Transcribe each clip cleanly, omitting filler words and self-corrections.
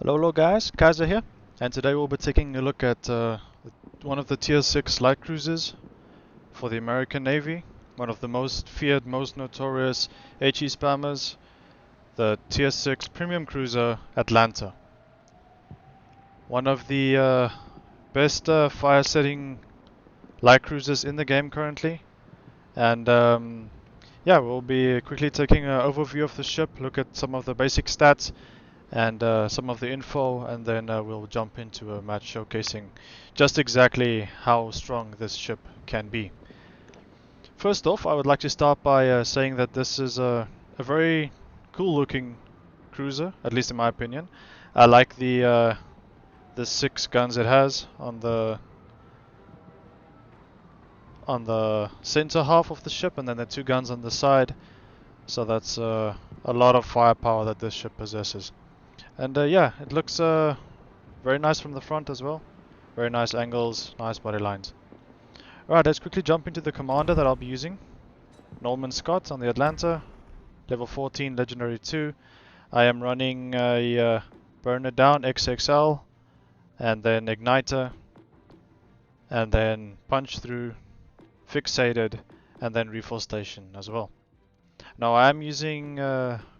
Hello guys, KaiZerZan here, and today we'll be taking a look at one of the Tier 6 light cruisers for the American Navy, one of the most feared, most notorious HE spammers, the Tier 6 premium cruiser Atlanta. One of the best fire setting light cruisers in the game currently, and yeah, we'll be quickly taking an overview of the ship, look at some of the basic stats, and some of the info, and then we'll jump into a match showcasing just exactly how strong this ship can be. First off, I would like to start by saying that this is a very cool looking cruiser, at least in my opinion. I like the 6 guns it has on the center half of the ship, and then the 2 guns on the side. So that's a lot of firepower that this ship possesses. And yeah, it looks very nice from the front as well. Very nice angles, nice body lines. Alright, let's quickly jump into the commander that I'll be using. Norman Scott on the Atlanta, level 14, legendary 2. I am running a burner down XXL, and then igniter, and then punch through, fixated, and then reforestation as well. Now I am using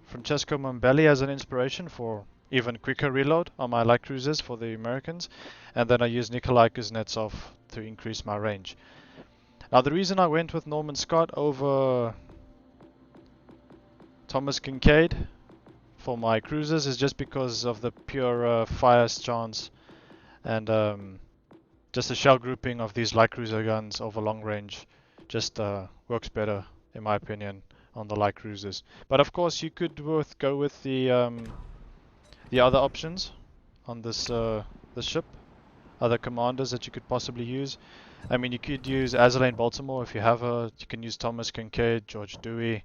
Francesco Mimbelli as an inspiration for even quicker reload on my light cruisers for the Americans, and then I use Kuznetzov to increase my range. Now the reason I went with Norman Scott over Thomas Kincaid for my cruisers is just because of the pure fire chance and just the shell grouping of these light cruiser guns over long range just works better in my opinion on the light cruisers. But of course you could go with the other options on this ship, other commanders that you could possibly use. I mean, you could use Azalane Baltimore if you have her. You can use Thomas Kincaid, George Dewey.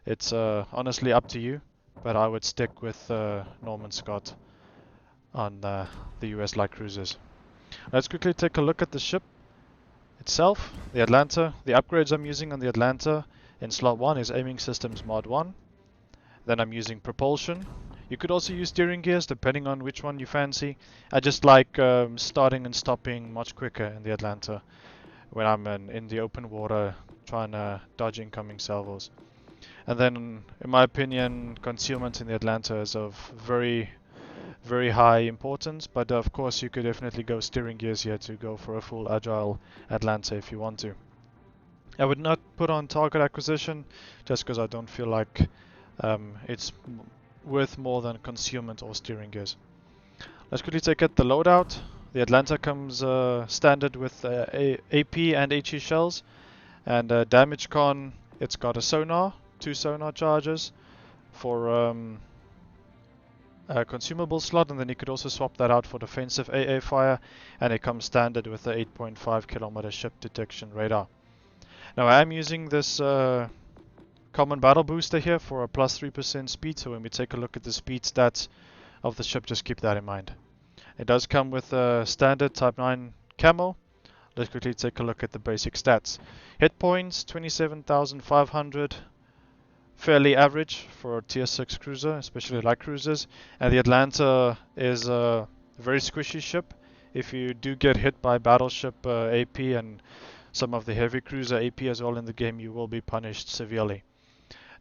It's honestly up to you, but I would stick with Norman Scott on the US light cruisers. Let's quickly take a look at the ship itself, the Atlanta. The upgrades I'm using on the Atlanta in slot 1 is Aiming Systems Mod 1. Then I'm using propulsion. You could also use steering gears depending on which one you fancy. I just like starting and stopping much quicker in the Atlanta when I'm in the open water trying to dodge incoming salvos. And then in my opinion concealment in the Atlanta is of very high importance, but of course you could definitely go steering gears here to go for a full agile Atlanta if you want to. I would not put on target acquisition just because I don't feel like it's worth more than concealment or steering gears. Let's quickly take at the loadout. The Atlanta comes standard with AP and HE shells, and damage con, it's got a sonar, 2 sonar charges for a consumable slot, and then you could also swap that out for defensive AA fire, and it comes standard with the 8.5 kilometer ship detection radar. Now I am using this common battle booster here for a plus 3% speed, so when we take a look at the speed stats of the ship, just keep that in mind. It does come with a standard type 9 camo. Let's quickly take a look at the basic stats. Hit points 27,500, fairly average for a tier 6 cruiser, especially light cruisers, and the Atlanta is a very squishy ship. If you do get hit by battleship AP and some of the heavy cruiser AP as well in the game, you will be punished severely.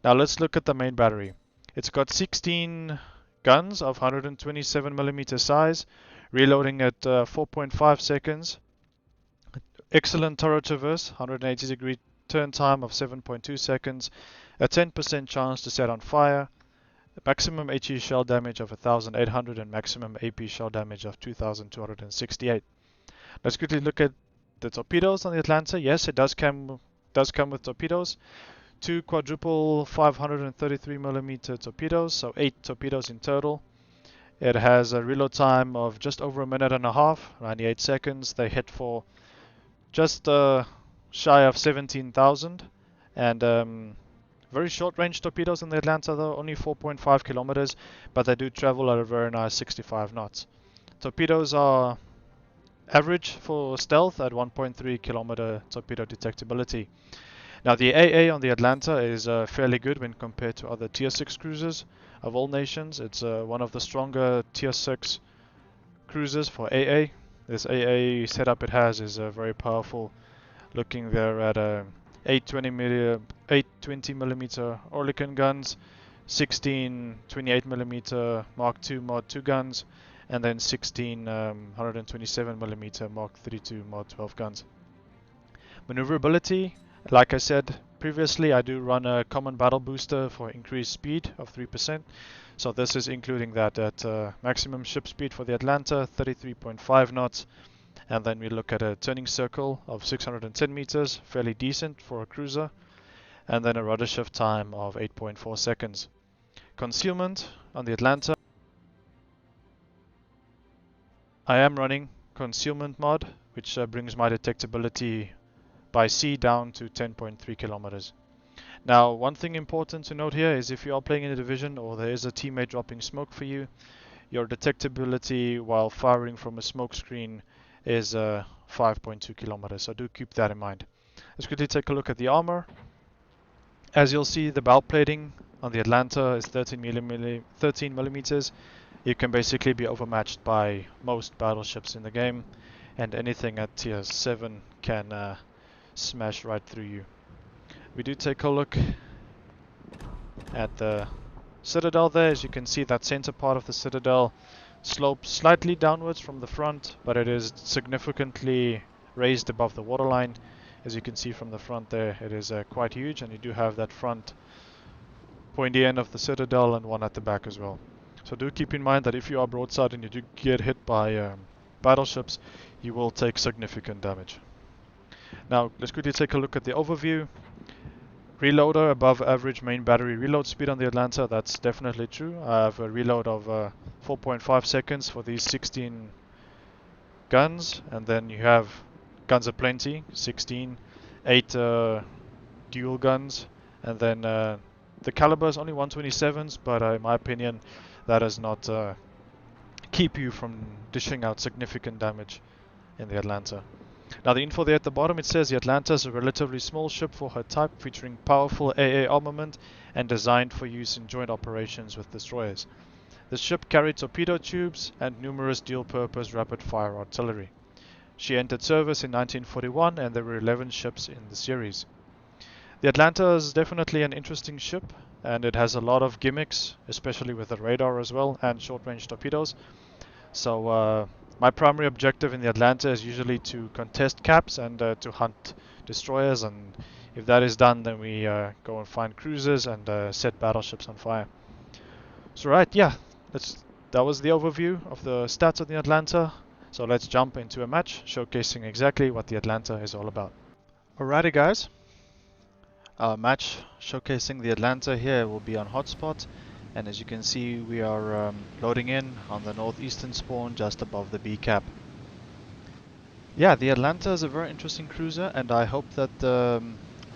Now let's look at the main battery. It's got 16 guns of 127mm size, reloading at 4.5 seconds. Excellent turret traverse, 180 degree turn time of 7.2 seconds, a 10% chance to set on fire, maximum HE shell damage of 1,800 and maximum AP shell damage of 2,268. Let's quickly look at the torpedoes on the Atlanta. Yes, it does come with torpedoes. 2 quadruple 533mm torpedoes, so 8 torpedoes in total. It has a reload time of just over a minute and a half, 98 seconds. They hit for just shy of 17,000, and very short range torpedoes in the Atlanta though, only 4.5 kilometers, but they do travel at a very nice 65 knots. Torpedoes are average for stealth at 1.3 kilometer torpedo detectability. Now the AA on the Atlanta is fairly good when compared to other Tier 6 cruisers of all nations. It's one of the stronger Tier 6 cruisers for AA. This AA setup it has is very powerful. Looking there at 820 millimeter Oerlikon guns, 16 28mm Mark II Mod 2 guns, and then 16 127mm Mark 32 Mod 12 guns. Maneuverability, like I said previously, I do run a common battle booster for increased speed of 3%. So this is including that at maximum ship speed for the Atlanta, 33.5 knots. And then we look at a turning circle of 610 meters, fairly decent for a cruiser. And then a rudder shift time of 8.4 seconds. Concealment on the Atlanta. I am running concealment mod, which brings my detectability by sea down to 10.3 kilometers. Now, one thing important to note here is if you are playing in a division or there is a teammate dropping smoke for you, your detectability while firing from a smoke screen is 5.2 kilometers, so do keep that in mind. Let's quickly take a look at the armor. As you'll see, the bow plating on the Atlanta is 13 millimeters. You can basically be overmatched by most battleships in the game, and anything at tier 7 can smash right through you. We do take a look at the citadel there. As you can see, that center part of the citadel slopes slightly downwards from the front, but it is significantly raised above the waterline. As you can see from the front there, it is quite huge, and you do have that front pointy end of the citadel and one at the back as well. So do keep in mind that if you are broadside and you do get hit by battleships, you will take significant damage. Now let's quickly take a look at the overview. Reloader above average main battery reload speed on the Atlanta, that's definitely true. I have a reload of 4.5 seconds for these 16 guns, and then you have guns aplenty, 16, 8 dual guns, and then the caliber is only 127s, but in my opinion that does not keep you from dishing out significant damage in the Atlanta. Now the info there at the bottom, it says the Atlanta is a relatively small ship for her type, featuring powerful AA armament and designed for use in joint operations with destroyers. The ship carried torpedo tubes and numerous dual-purpose rapid-fire artillery. She entered service in 1941, and there were 11 ships in the series. The Atlanta is definitely an interesting ship, and it has a lot of gimmicks, especially with the radar as well, and short-range torpedoes. So my primary objective in the Atlanta is usually to contest caps and to hunt destroyers, and if that is done, then we go and find cruisers and set battleships on fire. So right, yeah, that was the overview of the stats of the Atlanta. So let's jump into a match showcasing exactly what the Atlanta is all about. Alrighty guys, our match showcasing the Atlanta here will be on hotspot. And as you can see, we are loading in on the northeastern spawn just above the B cap. Yeah, the Atlanta is a very interesting cruiser, and I hope that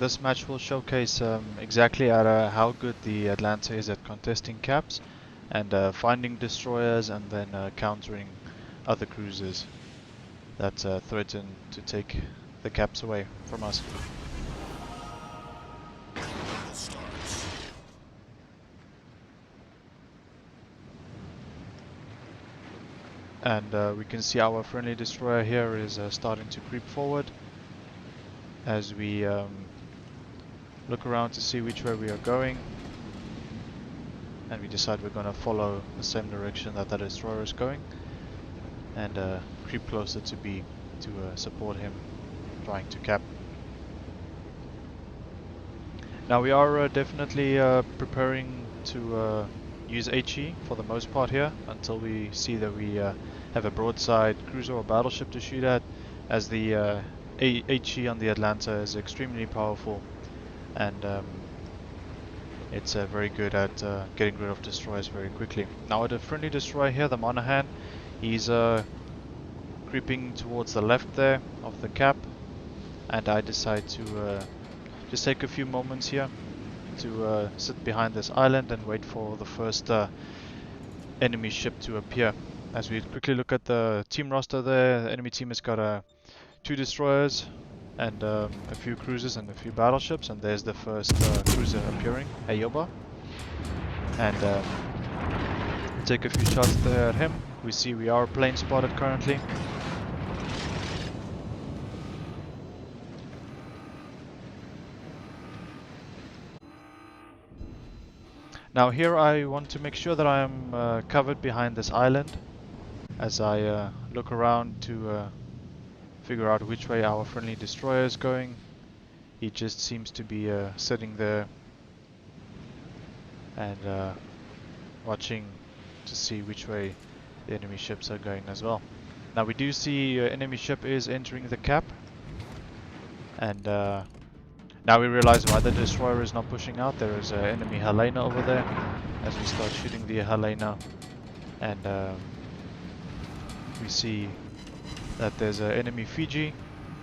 this match will showcase exactly how good the Atlanta is at contesting caps and finding destroyers and then countering other cruisers that threaten to take the caps away from us. And we can see our friendly destroyer here is starting to creep forward as we look around to see which way we are going, and we decide we're going to follow the same direction that the destroyer is going and creep closer to B to support him trying to cap. Now we are definitely preparing to use HE for the most part here until we see that we have a broadside cruiser or battleship to shoot at, as the HE on the Atlanta is extremely powerful, and it's very good at getting rid of destroyers very quickly. Now at a friendly destroyer here, the Monahan, he's creeping towards the left there of the cap, and I decide to just take a few moments here to sit behind this island and wait for the first enemy ship to appear. As we quickly look at the team roster there, the enemy team has got 2 destroyers, and a few cruisers and a few battleships, and there's the first cruiser appearing, Ayoba. And take a few shots there at him. We see we are plane spotted currently. Now here I want to make sure that I am covered behind this island as I look around to figure out which way our friendly destroyer is going. He just seems to be sitting there and watching to see which way the enemy ships are going as well. Now we do see enemy ship is entering the cap, and now we realize why the destroyer is not pushing out. There is an enemy Helena over there as we start shooting the Helena, and we see that there's an enemy Fiji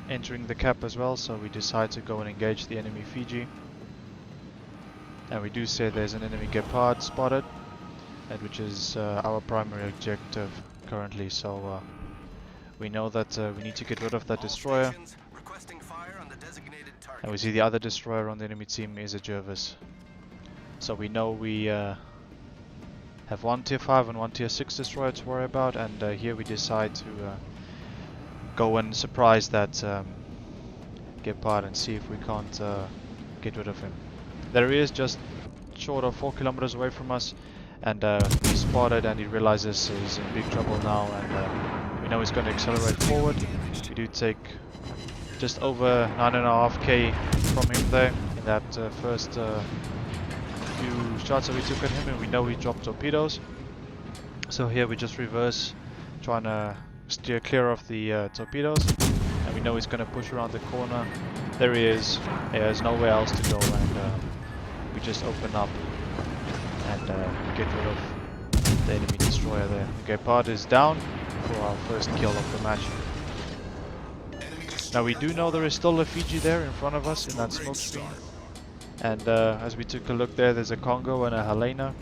entering the cap as well, so we decide to go and engage the enemy Fiji. And we do say there's an enemy Gepard spotted, and which is our primary objective currently, so we know that we need to get rid of that destroyer. And we see the other destroyer on the enemy team is a Jervis. So we know we have one tier 5 and one tier 6 destroyer to worry about, and here we decide to go and surprise that Gepard and see if we can't get rid of him. There he is, just short of 4 kilometers away from us, and we spotted, and he realizes he's in big trouble now, and we know he's going to accelerate forward. We do take just over 9.5k from him there in that first few shots that we took at him, and we know he dropped torpedoes. So here we just reverse, trying to steer clear of the torpedoes, and we know he's going to push around the corner. There he is. Yeah, there's nowhere else to go, and we just open up and get rid of the enemy destroyer there. The Gepard is down for our first kill of the match. Now we do know there is still a Fiji there in front of us in that smoke screen, and as we took a look there, there's a Congo and a Helena,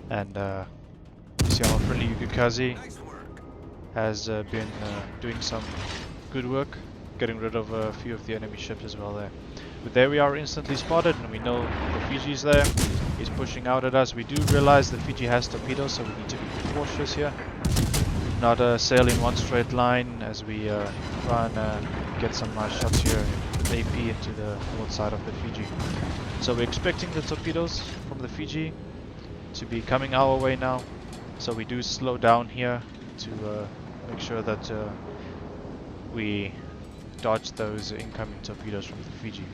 and you see our friendly Yukikaze has been doing some good work getting rid of a few of the enemy ships as well there. But there we are, instantly spotted, and we know the Fiji's there. He's pushing out at us. We do realize that Fiji has torpedoes, so we need to be cautious here. Not sail in one straight line as we try and get some nice shots here with AP into the port side of the Fiji. So we're expecting the torpedoes from the Fiji to be coming our way now. So we do slow down here to make sure that we dodge those incoming torpedoes from the Fiji.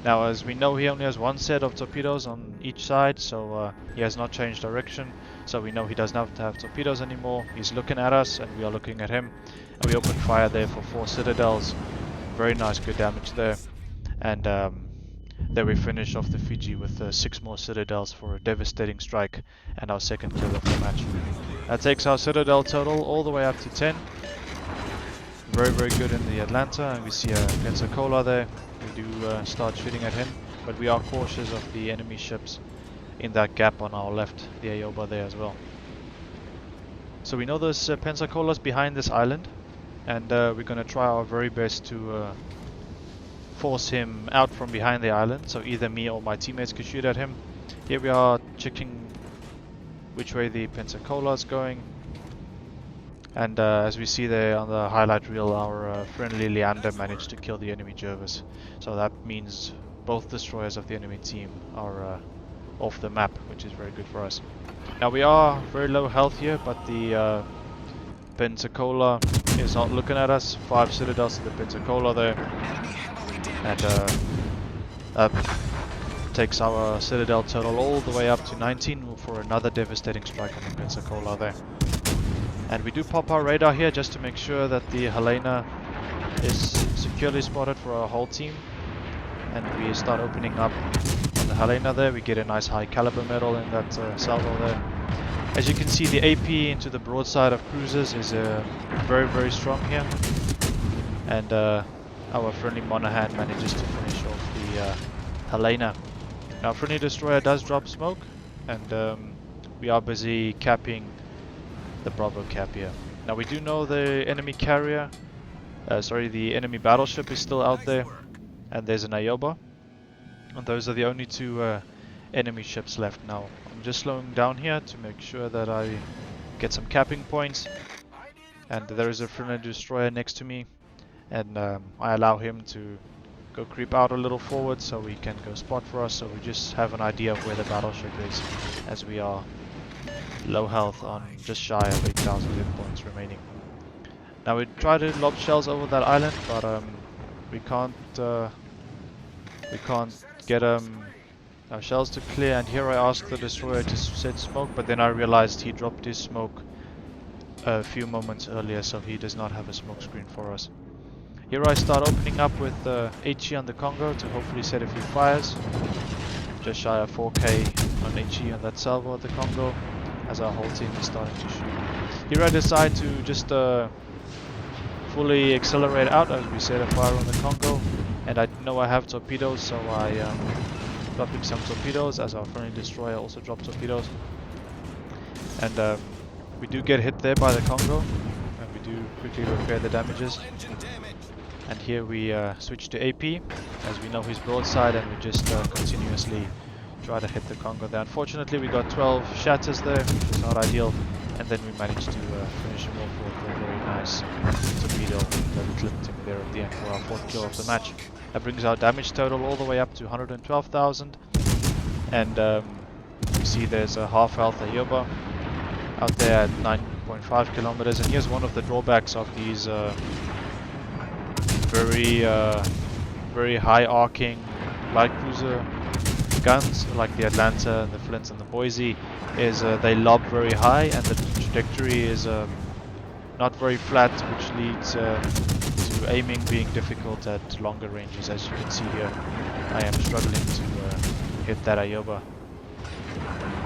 Now, as we know, he only has one set of torpedoes on each side, so he has not changed direction, so we know he doesn't have to have torpedoes anymore. He's looking at us and we are looking at him, and we open fire there for 4 citadels. Very nice, good damage there. And there we finish off the Fiji with 6 more citadels for a devastating strike and our second kill of the match. That takes our citadel total all the way up to 10. Very, very good in the Atlanta, and we see a Pensacola there. We do start shooting at him, but we are cautious of the enemy ships in that gap on our left, the Ayoba there as well. So we know there's Pensacola's behind this island, and we're going to try our very best to force him out from behind the island, so either me or my teammates could shoot at him. Here we are checking which way the Pensacola is going. And as we see there on the highlight reel, our friendly Leander managed to kill the enemy Jervis. So that means both destroyers of the enemy team are off the map, which is very good for us. Now we are very low health here, but the Pensacola is not looking at us. 5 citadels to the Pensacola there. And that takes our citadel total all the way up to 19 for another devastating strike on the Pensacola there. And we do pop our radar here just to make sure that the Helena is securely spotted for our whole team. And we start opening up on the Helena there. We get a nice high caliber medal in that salvo there. As you can see, the AP into the broadside of cruisers is very, very strong here. And our friendly Monahan manages to finish off the Helena. Now, friendly destroyer does drop smoke, and we are busy capping the Bravo cap here. Now we do know the enemy carrier sorry, the enemy battleship is still out there, and there's an Ayoba. And those are the only two enemy ships left now. I'm just slowing down here to make sure that I get some capping points. And there is a friendly destroyer next to me, and I allow him to go creep out a little forward so he can go spot for us, so we just have an idea of where the battleship is, as we are low health on just shy of 8,000 hit points remaining. Now we try to lob shells over that island, but we can't get our shells to clear, and here I asked the destroyer to set smoke, but then I realized he dropped his smoke a few moments earlier, so he does not have a smoke screen for us. Here I start opening up with HE on the Congo to hopefully set a few fires. Just shy of 4k on HE on that salvo at the Congo, as our whole team is starting to shoot. Here I decide to just fully accelerate out as we set a fire on the Congo, and I know I have torpedoes, so I dropping some torpedoes as our friendly destroyer also dropped torpedoes. And we do get hit there by the Congo, and we do quickly repair the damages. And here we switch to AP, as we know his broadside, and we just continuously try to hit the Congo there. Unfortunately, we got 12 shatters there, which was not ideal, and then we managed to finish him off with a very nice torpedo that clipped him there at the end for our 4th kill of the match. That brings our damage total all the way up to 112,000, and you see there's a half health Ayoba out there at 9.5 kilometers, and here's one of the drawbacks of these very high arcing light cruiser guns like the Atlanta, the Flint and the Boise, is they lob very high, and the trajectory is not very flat, which leads to aiming being difficult at longer ranges. As you can see here, I am struggling to hit that Ayoba.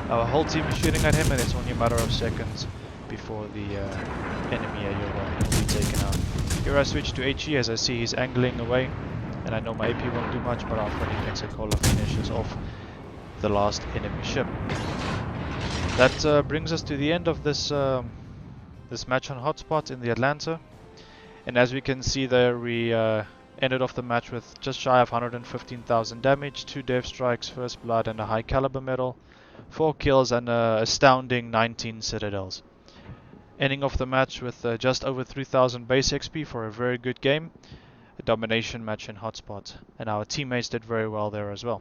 Our whole team is shooting at him, and it's only a matter of seconds before the enemy Ayoba will be taken out. Here I switch to HE as I see he's angling away, and I know my AP won't do much, but our friendly Pensacola finishes off the last enemy ship. That brings us to the end of this this match on Hotspot in the Atlanta, and as we can see there, we ended off the match with just shy of 115,000 damage, 2 dev strikes, first blood, and a high caliber medal, 4 kills, and an astounding 19 citadels. Ending off the match with just over 3,000 base XP for a very good game, a domination match in Hotspot, and our teammates did very well there as well.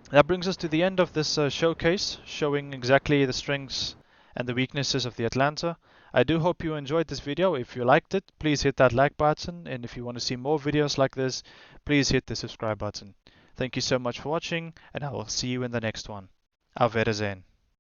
That brings us to the end of this showcase, showing exactly the strengths and the weaknesses of the Atlanta. I do hope you enjoyed this video. If you liked it, please hit that like button, and if you want to see more videos like this, please hit the subscribe button. Thank you so much for watching, and I will see you in the next one. Auf Wiedersehen.